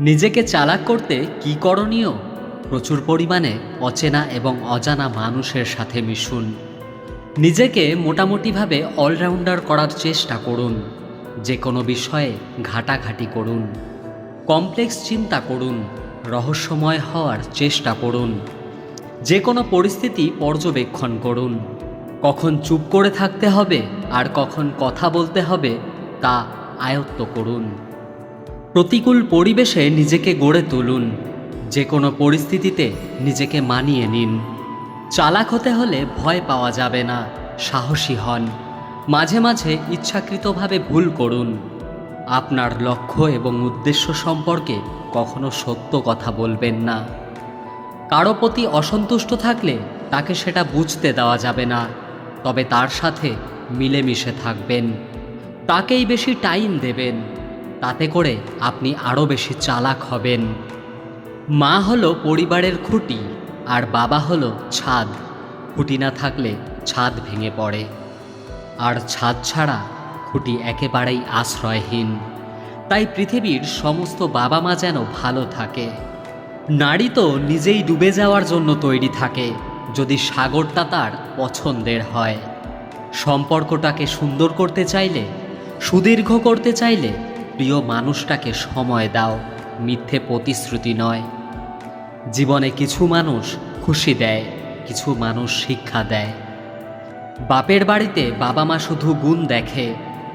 নিজেকে চালাক করতে কী করণীয়? প্রচুর পরিমাণে অচেনা এবং অজানা মানুষের সাথে মিশুন। নিজেকে মোটামুটিভাবে অলরাউন্ডার করার চেষ্টা করুন। যে কোনো বিষয়ে ঘাটাঘাটি করুন, কমপ্লেক্স চিন্তা করুন, রহস্যময় হওয়ার চেষ্টা করুন। যে কোনো পরিস্থিতি পর্যবেক্ষণ করুন। কখন চুপ করে থাকতে হবে আর কখন কথা বলতে হবে তা আয়ত্ত করুন। প্রতিকূল পরিবেশে নিজেকে গড়ে তুলুন। যে কোনো পরিস্থিতিতে নিজেকে মানিয়ে নিন। চালাক হতে হলে ভয় পাওয়া যাবে না, সাহসী হন। মাঝে মাঝে ইচ্ছাকৃতভাবে ভুল করুন। আপনার লক্ষ্য এবং উদ্দেশ্য সম্পর্কে কখনো সত্য কথা বলবেন না। কারো প্রতি অসন্তুষ্ট থাকলে তাকে সেটা বুঝতে দেওয়া যাবে না, তবে তার সাথে মিলেমিশে থাকবেন। তাকেই বেশি টাইম দেবেন, তাতে করে আপনি আরও বেশি চালাক হবেন। মা হলো পরিবারের খুঁটি, আর বাবা হলো ছাদ। খুঁটি না থাকলে ছাদ ভেঙে পড়ে, আর ছাদ ছাড়া খুঁটি একেবারেই আশ্রয়হীন। তাই পৃথিবীর সমস্ত বাবা মা যেন ভালো থাকে। নারী তো নিজেই ডুবে যাওয়ার জন্য তৈরি থাকে, যদি সাগরটা তার পছন্দের হয়। সম্পর্কটাকে সুন্দর করতে চাইলে, সুদীর্ঘ করতে চাইলে প্রিয় মানুষটাকে সময় দাও, মিথ্যে প্রতিশ্রুতি নয়। জীবনে কিছু মানুষ খুশি দেয়, কিছু মানুষ শিক্ষা দেয়। বাপের বাড়িতে বাবা মা শুধু গুণ দেখে,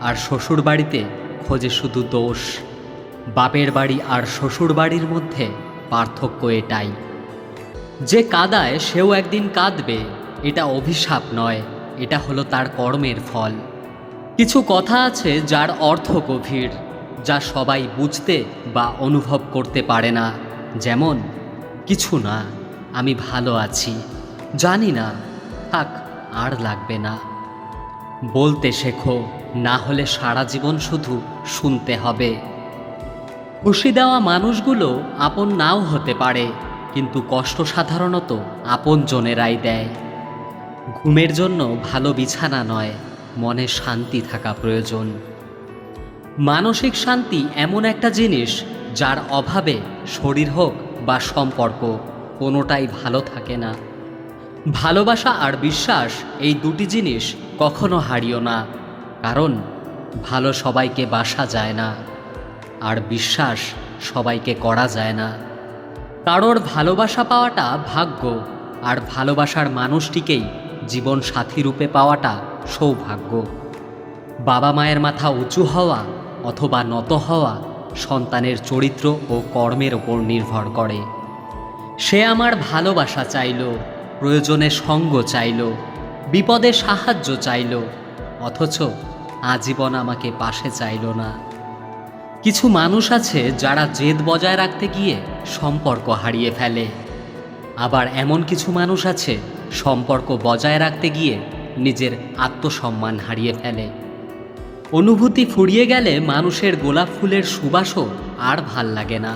আর শ্বশুর বাড়িতে খোঁজে শুধু দোষ। বাপের বাড়ি আর শ্বশুর বাড়ির মধ্যে পার্থক্য এটাই, যে কাঁদায় সেও একদিন কাঁদবে। এটা অভিশাপ নয়, এটা হলো তার কর্মের ফল। কিছু কথা আছে যার অর্থ গভীর, যা সবাই বুঝতে বা অনুভব করতে পারে না। যেমন, কিছু না, আমি ভালো আছি, জানি না, থাক, আর লাগবে না। বলতে শেখো, না হলে সারা জীবন শুধু শুনতে হবে। খুশি দেওয়া মানুষগুলো আপন নাও হতে পারে, কিন্তু কষ্ট সাধারণত আপনজনেরাই দেয়। ঘুমের জন্য ভালো বিছানা নয়, মনে শান্তি থাকা প্রয়োজন। মানসিক শান্তি এমন একটা জিনিস যার অভাবে শরীর হোক বা সম্পর্ক কোনোটাই ভালো থাকে না। ভালোবাসা আর বিশ্বাস, এই দুটি জিনিস কখনো হারিও না, কারণ ভালো সবাইকে বাসা যায় না, আর বিশ্বাস সবাইকে করা যায় না। কারোর ভালোবাসা পাওয়াটা ভাগ্য, আর ভালোবাসার মানুষটিকেই জীবন সাথী রূপে পাওয়াটা সৌভাগ্য। বাবা মায়ের মাথা উঁচু হওয়া অথবা নত হওয়া সন্তানের চরিত্র ও কর্মের ওপর নির্ভর করে। সে আমার ভালোবাসা চাইল, প্রয়োজনে সঙ্গ চাইল, বিপদে সাহায্য চাইল, অথচ আজীবন আমাকে পাশে চাইল না। কিছু মানুষ আছে যারা জেদ বজায় রাখতে গিয়ে সম্পর্ক হারিয়ে ফেলে। আবার এমন কিছু মানুষ আছে সম্পর্ক বজায় রাখতে গিয়ে নিজের আত্মসম্মান হারিয়ে ফেলে। অনুভূতি ফুরিয়ে গেলে মানুষের গোলাপ ফুলের সুবাসও আর ভাল লাগে না।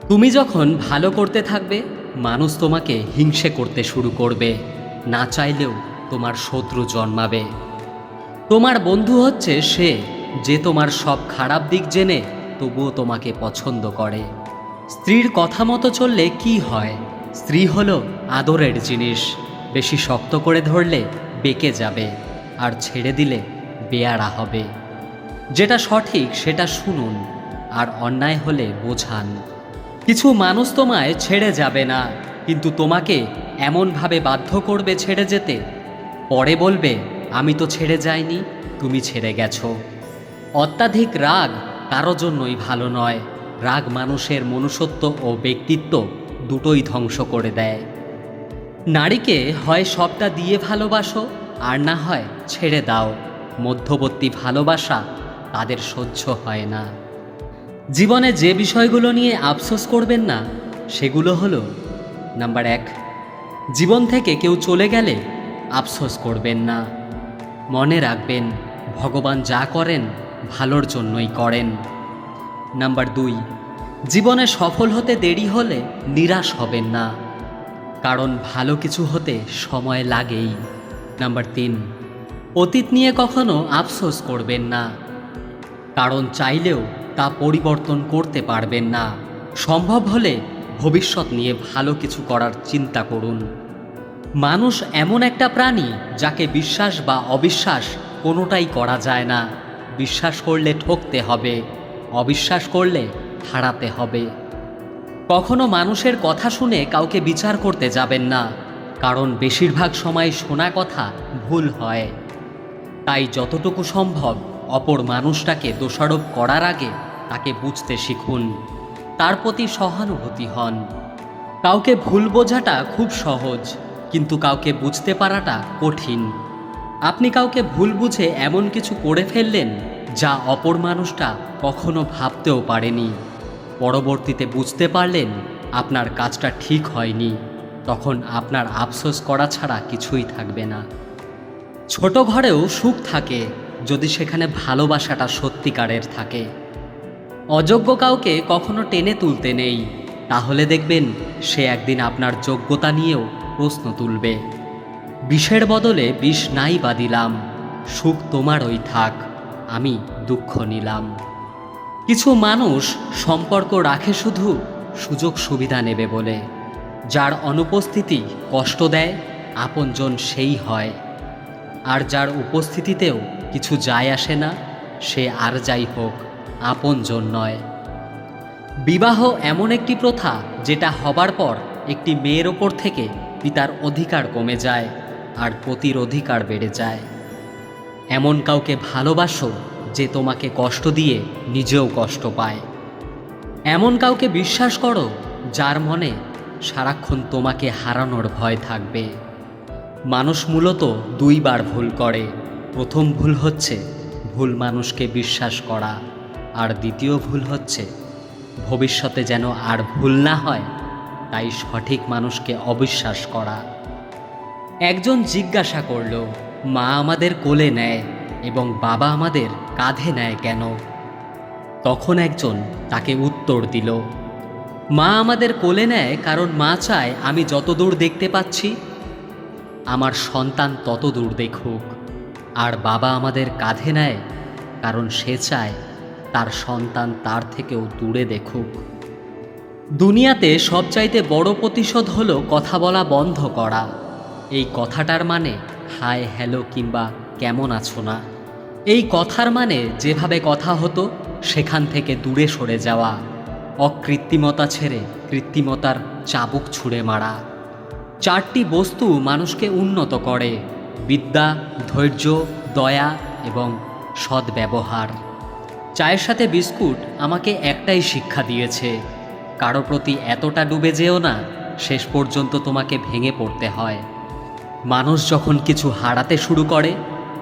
তুমি যখন ভালো করতে থাকবে, মানুষ তোমাকে হিংসে করতে শুরু করবে। না চাইলেও তোমার শত্রু জন্মাবে। তোমার বন্ধু হচ্ছে সে যে তোমার সব খারাপ দিক জেনে তবুও তোমাকে পছন্দ করে। স্ত্রীর কথা মতো চললে কি হয়? স্ত্রী হলো আদরের জিনিস। বেশি শক্ত করে ধরলে বেঁকে যাবে, আর ছেড়ে দিলে বেয়াড়া হবে। যেটা সঠিক সেটা শুনুন, আর অন্যায় হলে বোঝান। কিছু মানুষ তোমায় ছেড়ে যাবে না, কিন্তু তোমাকে এমনভাবে বাধ্য করবে ছেড়ে যেতে, পরে বলবে আমি তো ছেড়ে যাইনি, তুমি ছেড়ে গেছো। অত্যাধিক রাগ কারো জন্যই ভালো নয়। রাগ মানুষের মনুষ্যত্ব ও ব্যক্তিত্ব দুটোই ধ্বংস করে দেয়। নারীকে হয় সবটা দিয়ে ভালোবাসো, আর না হয় ছেড়ে দাও। মধ্যবর্তী ভালোবাসা তাদের সহ্য হয় না। জীবনে যে বিষয়গুলো নিয়ে আফসোস করবেন না সেগুলো হলো: নাম্বার 1, জীবন থেকে কেউ চলে গেলে আফসোস করবেন না। মনে রাখবেন, ভগবান যা করেন ভালোর জন্যই করেন। নাম্বার 2, জীবনে সফল হতে দেরি হলে নিরাশ হবেন না, কারণ ভালো কিছু হতে সময় লাগেই। নাম্বার 3, অতীত নিয়ে কখনো আফসোস করবেন না, কারণ চাইলেও তা পরিবর্তন করতে পারবেন না। সম্ভব হলে ভবিষ্যৎ নিয়ে ভালো কিছু করার চিন্তা করুন। মানুষ এমন একটা প্রাণী যাকে বিশ্বাস বা অবিশ্বাস কোনোটাই করা যায় না। বিশ্বাস করলে ঠকতে হবে, অবিশ্বাস করলে হারাতে হবে। কখনো মানুষের কথা শুনে কাউকে বিচার করতে যাবেন না, কারণ বেশিরভাগ সময় শোনা কথা ভুল হয়। তাই যতটুকু সম্ভব অপর মানুষটাকে দোষারোপ করার আগে তাকে বুঝতে শিখুন, তার প্রতি সহানুভূতি হন। কাউকে ভুল বোঝাটা খুব সহজ, কিন্তু কাউকে বুঝতে পারাটা কঠিন। আপনি কাউকে ভুল বুঝে এমন কিছু করে ফেললেন যা অপর মানুষটা কখনো ভাবতেও পারেনি। পরবর্তীতে বুঝতে পারলেন আপনার কাজটা ঠিক হয়নি, তখন আপনার আফসোস করা ছাড়া কিছুই থাকবে না। ছোট ঘরেও সুখ থাকে যদি সেখানে ভালোবাসাটা সত্যিকারের থাকে। অযোগ্য কাউকে কখনো টেনে তুলতে নেই, তাহলে দেখবেন সে একদিন আপনার যোগ্যতা নিয়েও প্রশ্ন তুলবে। বিষের বদলে বিষ নাই বা দিলাম, সুখ তোমারই থাক, আমি দুঃখ নিলাম। কিছু মানুষ সম্পর্ক রাখে শুধু সুযোগ সুবিধা নেবে বলে। যার অনুপস্থিতি কষ্ট দেয় আপনজন সেই হয়, আর যার উপস্থিতিতেও কিছু যায় আসে না সে আর যাই হোক আপনজন নয়। বিবাহ এমন একটি প্রথা যেটা হবার পর একটি মেয়ের ওপর থেকে পিতার অধিকার কমে যায় আর পতির অধিকার বেড়ে যায়। এমন কাউকে ভালোবাসো যে তোমাকে কষ্ট দিয়ে নিজেও কষ্ট পায়। এমন কাউকে বিশ্বাস করো যার মনে সারাক্ষণ তোমাকে হারানোর ভয় থাকবে। মানুষ মূলত দুইবার ভুল করে। প্রথম ভুল হচ্ছে ভুল মানুষকে বিশ্বাস করা, আর দ্বিতীয় ভুল হচ্ছে ভবিষ্যতে যেন আর ভুল না হয় তাই সঠিক মানুষকে অবিশ্বাস করা। একজন জিজ্ঞাসা করল, মা আমাদের কোলে নেয় এবং বাবা আমাদের কাঁধে নেয় কেন? তখন একজন তাকে উত্তর দিল, মা আমাদের কোলে নেয় কারণ মা চায় আমি যত দূর দেখতে পাচ্ছি আমার সন্তান তত দূর দেখুক, আর বাবা আমাদের কাঁধে নেয় কারণ সে চায় তার সন্তান তার থেকেও দূরে দেখুক। দুনিয়াতে সবচাইতে বড় প্রতিশোধ হলো কথা বলা বন্ধ করা। এই কথাটার মানে হাই হ্যালো কিংবা কেমন আছো না। এই কথার মানে যেভাবে কথা হতো সেখান থেকে দূরে সরে যাওয়া, অকৃত্রিমতা ছেড়ে কৃত্রিমতার চাবুক ছুঁড়ে মারা। চারটি বস্তু মানুষকে উন্নত করে: বিদ্যা, ধৈর্য, দয়া এবং সদ্ব্যবহার। চায়ের সাথে বিস্কুট আমাকে একটাই শিক্ষা দিয়েছে, কারো প্রতি এতটা ডুবে যেও না শেষ পর্যন্ত তোমাকে ভেঙে পড়তে হয়। মানুষ যখন কিছু হারাতে শুরু করে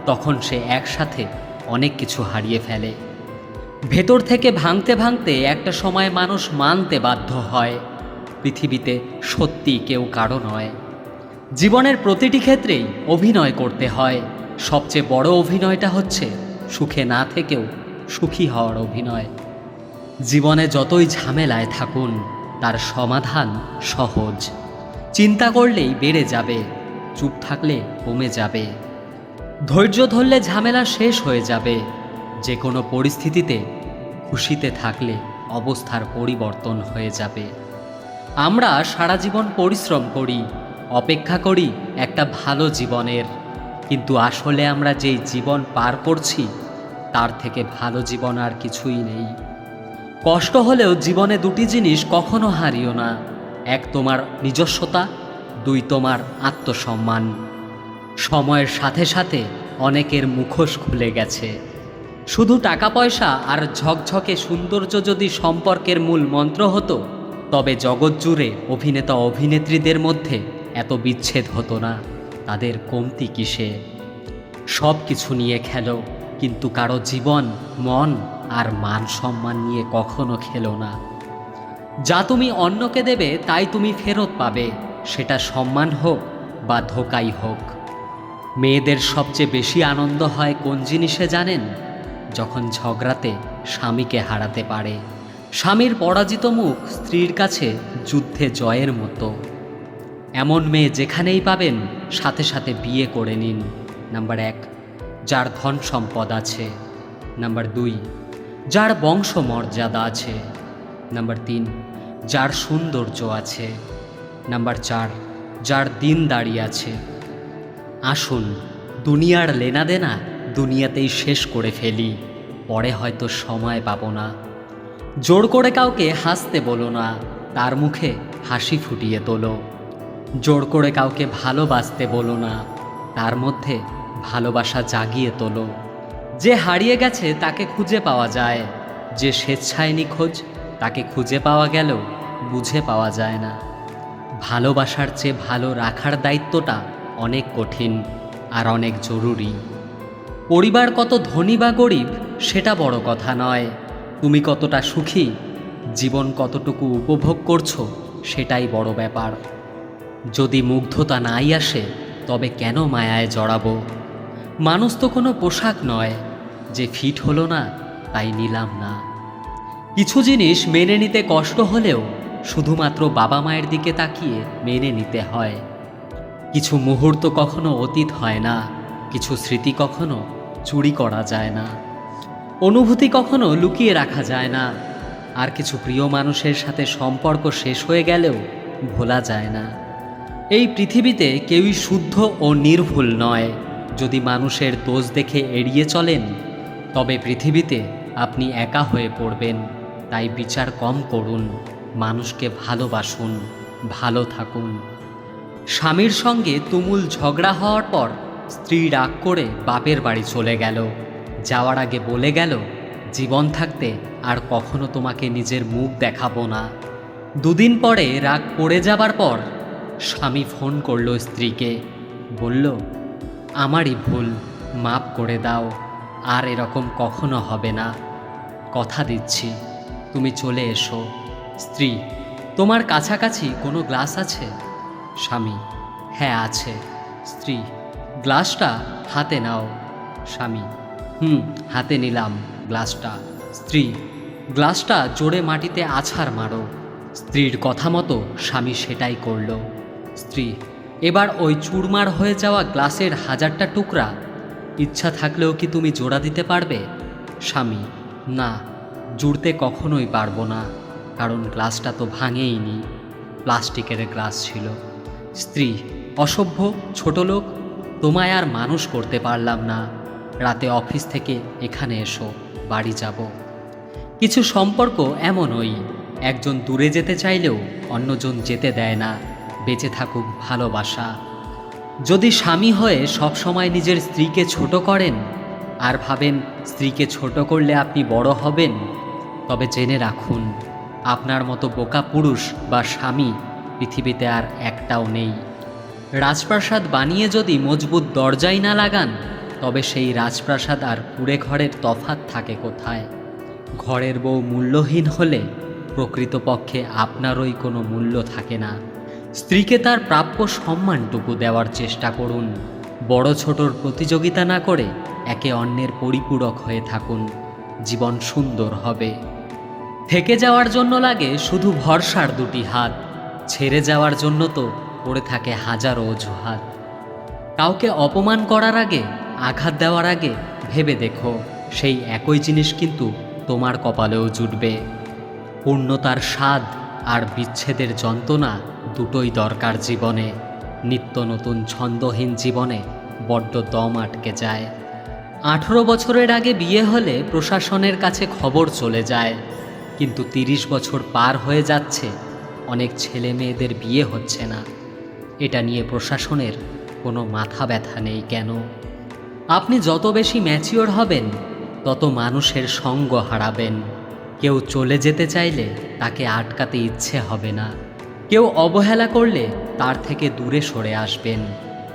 তখন সে একসাথে অনেক কিছু হারিয়ে ফেলে। ভেতর থেকে ভাঙতে ভাঙতে একটা সময় মানুষ মানতে বাধ্য হয় পৃথিবীতে সত্যি কেউ কারো নয়। জীবনের প্রতিটি ক্ষেত্রেই অভিনয় করতে হয়। সবচেয়ে বড় অভিনয়টা হচ্ছে সুখে না থেকেও সুখী হওয়ার অভিনয়। জীবনে যতই ঝামেলায় থাকুন তার সমাধান সহজ। চিন্তা করলেই বেড়ে যাবে, চুপ থাকলে কমে যাবে। ধৈর্য ধরলে ঝামেলা শেষ হয়ে যাবে। যে কোনো পরিস্থিতিতে খুশিতে থাকলে অবস্থার পরিবর্তন হয়ে যাবে। আমরা সারা জীবন পরিশ্রম করি, অপেক্ষা করি একটা ভালো জীবনের, কিন্তু আসলে আমরা যেই জীবন পার করছি তার থেকে ভালো জীবন আর কিছুই নেই। কষ্ট হলেও জীবনে দুটি জিনিস কখনো হারিও না: এক তোমার নিজস্বতা, দুই তোমার আত্মসম্মান। সময়ের সাথে সাথে অনেকের মুখোশ খুলে গেছে। শুধু টাকা পয়সা আর ঝকঝকে সৌন্দর্য যদি সম্পর্কের মূল মন্ত্র হতো তবে জগৎ জুড়ে অভিনেতা অভিনেত্রীদের মধ্যে এত বিচ্ছেদ হতো না। তাদের কমতি কিসে? সব কিছু নিয়ে খেলো, কিন্তু কারো জীবন, মন আর মান সম্মান নিয়ে কখনো খেলো না। যা তুমি অন্যকে দেবে তাই তুমি ফেরত পাবে, সেটা সম্মান হোক বা ধোঁকাই হোক। মেয়েদের সবচেয়ে বেশি আনন্দ হয় কোন জিনিসে জানেন? যখন ঝগড়াতে স্বামীকে হারাতে পারে। স্বামীর পরাজিত মুখ স্ত্রীর কাছে যুদ্ধে জয়ের মতো। এমন মেয়ে যেখানেই পাবেন সাথে সাথে বিয়ে করে নিন। নাম্বার 1, যার ধন সম্পদ আছে। নাম্বার 2, যার বংশমর্যাদা আছে। নাম্বার 3, যার সৌন্দর্য আছে। নাম্বার 4, যার দিনদারি আছে। আসুন দুনিয়ার লেনাদেনা দুনিয়াতেই শেষ করে ফেলি, পরে হয়তো সময় পাবো না। জোর করে কাউকে হাসতে বলো না, তার মুখে হাসি ফুটিয়ে তোলো। জোর করে কাউকে ভালোবাসতে বলো না, তার মধ্যে ভালোবাসা জাগিয়ে তোলো। যে হারিয়ে গেছে তাকে খুঁজে পাওয়া যায়, যে স্বেচ্ছায় নিখোঁজ তাকে খুঁজে পাওয়া গেলেও বুঝে পাওয়া যায় না। ভালোবাসার চেয়ে ভালো রাখার দায়িত্বটা অনেক কঠিন আর অনেক জরুরি। পরিবার কত ধনী বা গরিব সেটা বড় কথা নয়, তুমি কতটা সুখী, জীবন কতটুকু উপভোগ করছো সেটাই বড় ব্যাপার। যদি মুগ্ধতা নাই আসে তবে কেন মায়ায় জড়াবো? মানুষ তো কোনো পোশাক নয় যে ফিট হলো না তাই নিলাম না। কিছু জিনিস মেনে নিতে কষ্ট হলেও শুধুমাত্র বাবা মায়ের দিকে তাকিয়ে মেনে নিতে হয়। কিছু মুহূর্ত কখনো অতীত হয় না, কিছু স্মৃতি কখনো চুরি করা যায় না, অনুভূতি কখনো লুকিয়ে রাখা যায় না, আর কিছু প্রিয় মানুষের সাথে সম্পর্ক শেষ হয়ে গেলেও ভোলা যায় না। এই পৃথিবীতে কেউই শুদ্ধ ও নির্ভুল নয়। যদি মানুষের দোষ দেখে এড়িয়ে চলেন তবে পৃথিবীতে আপনি একা হয়ে পড়বেন। তাই বিচার কম করুন, মানুষকে ভালোবাসুন, ভালো থাকুন। স্বামীর সঙ্গে তুমুল ঝগড়া হওয়ার পর স্ত্রী রাগ করে বাপের বাড়ি চলে গেল। যাওয়ার আগে বলে গেল, জীবন থাকতে আর কখনো তোমাকে নিজের মুখ দেখাবো না। দুদিন পরে রাগ পড়ে যাবার পর স্বামী ফোন করলো স্ত্রীকে, বলল, আমারই ভুল, মাপ করে দাও, আর এরকম কখনো হবে না। কথা দিচ্ছি তুমি চলে এসো। স্ত্রী, তোমার কাছাকাছি কোনো গ্লাস আছে? স্বামী, হ্যাঁ আছে। স্ত্রী, গ্লাসটা হাতে নাও। স্বামী, হাতে নিলাম গ্লাসটা। স্ত্রী, গ্লাসটা জোরে মাটিতে আছাড় মারো। স্ত্রীর কথা মতো স্বামী সেটাই করল। স্ত্রী, এবার ওই চুরমার হয়ে যাওয়া গ্লাসের 1000টা টুকরা ইচ্ছা থাকলেও কি তুমি জোড়া দিতে পারবে? স্বামী, না, জুড়তে কখনোই পারবো না, কারণ গ্লাসটা তো ভাঙেইনি, প্লাস্টিকের গ্লাস ছিল। স্ত্রী, অসভ্য ছোট লোক, তোমায় আর মানুষ করতে পারলাম না। রাতে অফিস থেকে এখানে এসো, বাড়ি যাব। কিছু সম্পর্ক এমনই, একজন দূরে যেতে চাইলেও অন্যজন যেতে দেয় না। বেঁচে থাকুক ভালোবাসা। যদি স্বামী হয়ে সবসময় নিজের স্ত্রীকে ছোট করেন আর ভাবেন স্ত্রীকে ছোট করলে আপনি বড় হবেন, তবে জেনে রাখুন আপনার মতো বোকা পুরুষ বা স্বামী পৃথিবীতে আর একটাও নেই। রাজপ্রাসাদ বানিয়ে যদি মজবুত দরজাই না লাগান তবে সেই রাজপ্রাসাদ আর কুঁড়ে ঘরের তফাৎ থাকে কোথায়? ঘরের বউ মূল্যহীন হলে প্রকৃতপক্ষে আপনারই কোনো মূল্য থাকে না। স্ত্রীকে তার প্রাপ্য সম্মানটুকু দেওয়ার চেষ্টা করুন। বড় ছোটর প্রতিযোগিতা না করে একে অন্যের পরিপূরক হয়ে থাকুন, জীবন সুন্দর হবে। থেকে যাওয়ার জন্য লাগে শুধু ভরসার 2টি হাত, ছেড়ে যাওয়ার জন্য তো পড়ে থাকে হাজারো অজুহাত। কাউকে অপমান করার আগে, আঘাত দেওয়ার আগে ভেবে দেখো, সেই একই জিনিস কিন্তু তোমার কপালেও জুটবে। পূর্ণতার স্বাদ আর বিচ্ছেদের যন্ত্রণা দুটোই দরকার জীবনে। নিত্য নতুন ছন্দহীন জীবনে বড্ড দম আটকে যায়। 18 বছরের আগে বিয়ে হলে প্রশাসনের কাছে খবর চলে যায়, কিন্তু 30 বছর পার হয়ে যাচ্ছে, অনেক ছেলে মেয়েদের বিয়ে হচ্ছে না। এটা নিয়ে প্রশাসনের কোনো মাথা ব্যথা নেই কেন? আপনি যত বেশি ম্যাচিওর হবেন তত মানুষের সঙ্গ হারাবেন। কেউ চলে যেতে চাইলে তাকে আটকাতে ইচ্ছে হবে না। কেউ অবহেলা করলে তার থেকে দূরে সরে আসবেন।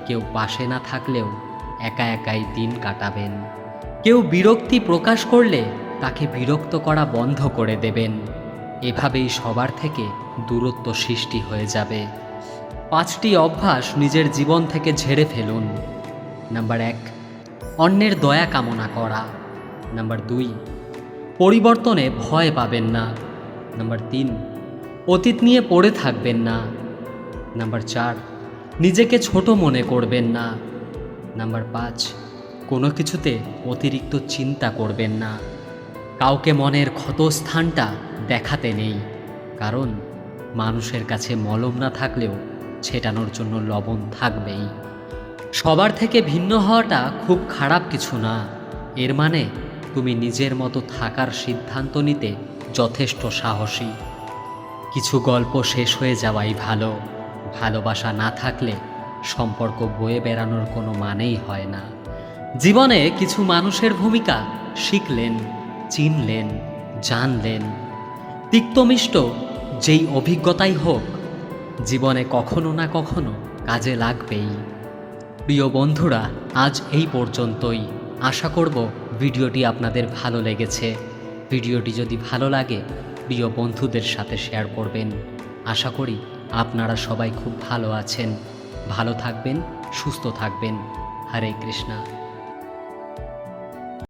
কেউ পাশে না থাকলেও একা একাই দিন কাটাবেন। কেউ বিরক্তি প্রকাশ করলে তাকে বিরক্ত করা বন্ধ করে দেবেন। এভাবেই সবার থেকে দূরত্ব সৃষ্টি হয়ে যাবে। 5টি অভ্যাস নিজের জীবন থেকে ঝেড়ে ফেলুন। নাম্বার 1, অন্যের দয়া কামনা করা। নাম্বার 2, পরিবর্তনে ভয় পাবেন না। নাম্বার 3, অতীত নিয়ে পড়ে থাকবেন না। নাম্বার 4, নিজেকে ছোট মনে করবেন না। নাম্বার 5, কোনো কিছুতে অতিরিক্ত চিন্তা করবেন না। কাউকে মনের ক্ষতস্থানটা দেখাতে নেই, কারণ মানুষের কাছে মলম না থাকলেও ছেটানোর জন্য লবণ থাকবেই। সবার থেকে ভিন্ন হওয়াটা খুব খারাপ কিছু না, এর মানে তুমি নিজের মতো থাকার সিদ্ধান্ত নিতে যথেষ্ট সাহসী। কিছু গল্প শেষ হয়ে যাওয়াই ভালো। ভালোবাসা না থাকলে সম্পর্ক বয়ে বেড়ানোর কোনো মানেই হয় না। জীবনে কিছু মানুষের ভূমিকা শিখলেন, চিনলেন, জানলেন। তিক্তমিষ্ট যেই অভিজ্ঞতাই হোক, জীবনে কখনো না কখনো কাজে লাগবেই। প্রিয় বন্ধুরা, আজ এই পর্যন্তই। আশা করব ভিডিওটি আপনাদের ভালো লেগেছে। ভিডিওটি যদি ভালো লাগে প্রিয় বন্ধুদের সাথে শেয়ার করবেন। আশা করি আপনারা সবাই খুব ভালো আছেন। ভালো থাকবেন, সুস্থ থাকবেন। হরে কৃষ্ণা।